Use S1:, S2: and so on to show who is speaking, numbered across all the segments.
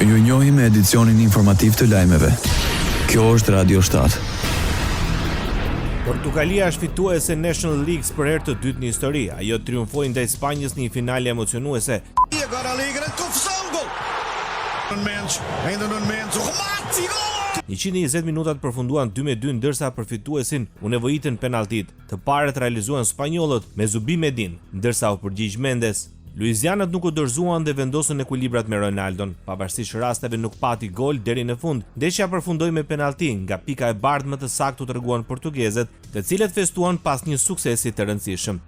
S1: Ju njohim me edicionin informativ të lajmeve. Kjo është Radio 7.
S2: Portugalia është fituese e National League për herë të dytë në histori. Ajo triumfoi ndaj Spanjës në një finale emocionuese.
S3: E agora ali grande confusão, gol. Ainda Nuno Mendes, o remate e gol.
S2: 120 minutat përfunduan 2-2 ndërsa për fituesin u nevojitën penaltit. Të parët realizuan spanjollët me Zubi Medin, ndërsa u përgjigj Mendes. Luizianët nuk u dorëzuan dhe vendosën ekuilibrat me Ronaldon. Pavarësisht rasteve nuk pati gol deri në fund. Ndeshja përfundoi me penalti, nga pika e bardhë më të saktë u treguan portugezët, të cilët festuan pas një suksesi të rëndësishëm.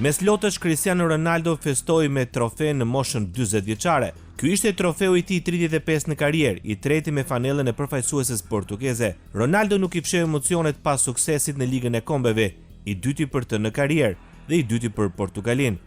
S2: Mes lotësh, Cristiano Ronaldo festoi me trofe në moshën 40 vjeçare. Ky ishte trofeu i tij 35 në karrierë, i treti me fanellën e përfaqësueses portugeze. Ronaldo nuk i fsheu emocionet pas suksesit në Ligën e Kombeve, i dyti për të në karrierë dhe i dyti për Portugalin.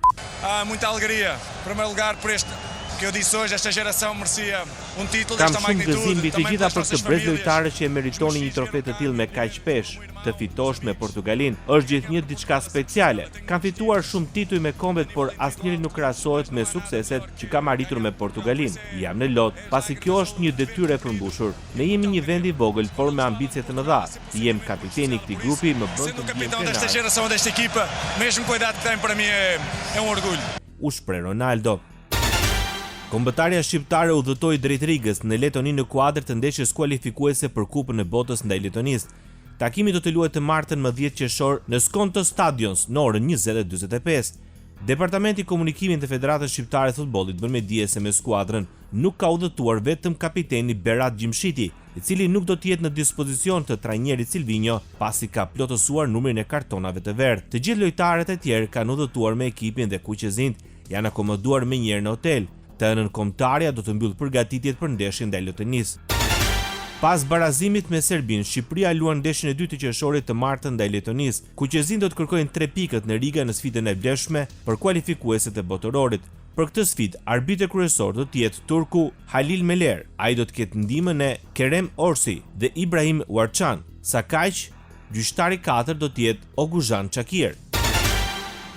S4: Muita alegria. Em primeiro lugar por este que eu disse hoje, esta geração merecia título
S2: Kam
S4: desta
S2: shumë gëzim
S4: magnitude.
S2: mbi të gjitha për këtë brez lojtarë që e meritoni një trofe të tillë me kaq shpesh. Të fitosh me Portugalin është gjithnjë diçka speciale. Kam fituar shumë tituj me kombet, por asnjëri nuk krahasohet me sukseset që kam arritur me Portugalin. Jam në lot, pasi kjo është një detyrë e përmbushur. Ne jemi një vend i vogël, por me ambicie të mëdha. Jem kapiteni i këtij grupi, më bën
S4: Sendo
S2: të ndjem
S4: capitão desta
S2: krenar.
S4: geração, desta equipa, mesmo com a idade que tem, para mim é orgulho.
S2: U shpreh Ronaldo. Kombëtarja shqiptare udhëtoi drejt Rigës në Letoni në kuadër të ndeshjes kualifikuese për Kupën e Botës ndaj Letonisë. Takimi do të luhet të martën më 10 qershor në Skonto Stadions në orën 20:45. Departamenti i Komunikimit të Federatës Shqiptare të Futbollit bën me dije se me skuadrën nuk ka udhëtuar vetëm kapiteni Berat Gjimshiti, i cili nuk do të jetë në dispozicion të trajnerit Silvinho pasi ka plotësuar numrin e kartonave të verdhë. Të gjithë lojtarët e tjerë kanë udhëtuar me ekipin dhe kuqezint janë akomoduar me njëherë në hotel. Të hënën kombëtarja do të mbyll përgatitjet për ndeshjen ndaj Letonisë. Pas barazimit me Serbin, Shqipëria luan ndeshjen e dytë të qershorit të martën ndaj Letonisë. Kuqezin do të kërkojnë 3 pikët në Riga në sfidën e vlefshme për kualifikueset e botërorit. Për këtë sfidë, arbitër kryesor do të jetë turku Halil Meler. Ai do të ketë ndihmën e Kerem Orsi dhe Ibrahim Warçan. Sa kaq, gjyqtari 4 do të jetë Oguzhan Çakir.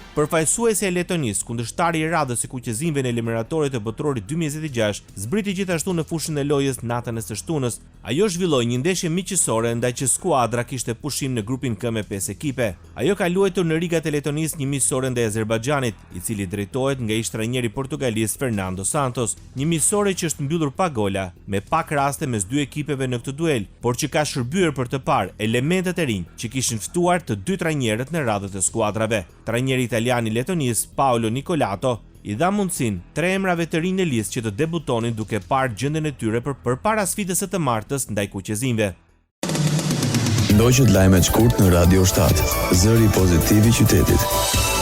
S2: Përfaqësuesi e Letonisë, kundërshtari i radhës së kuqezinëve në eliminatorit e botërorit 2026, zbriti gjithashtu në fushën e lojës natën e së shtunës. Ajo zhvilloi një ndeshje miqësore ndaj që skuadra kishte pushim në grupin K me 5 ekipe. Ajo ka luajtur në Rigat e Letonisë një miqësore ndaj Azerbajxhanit, i cili drejtohet nga ish trajneri portugalisë Fernando Santos. Një miqësore që është mbyllur pa gola, me pak raste mes dy ekipeve në këtë duel, por që ka shërbyer për të parë elementet e rinj që kishin ftuar të dy trajnerët në radhët e skuadrave. Trajneri italian i Letonisë, Paolo Nicolato, i dha mundësin 3 emrave të rinj në listë që të debutonin duke parë gjendjen e tyre përpara sfidës së të martës ndaj kuqezinëve.
S1: Ndoqët lajmet shkurt në Radio 7, zëri pozitiv i qytetit.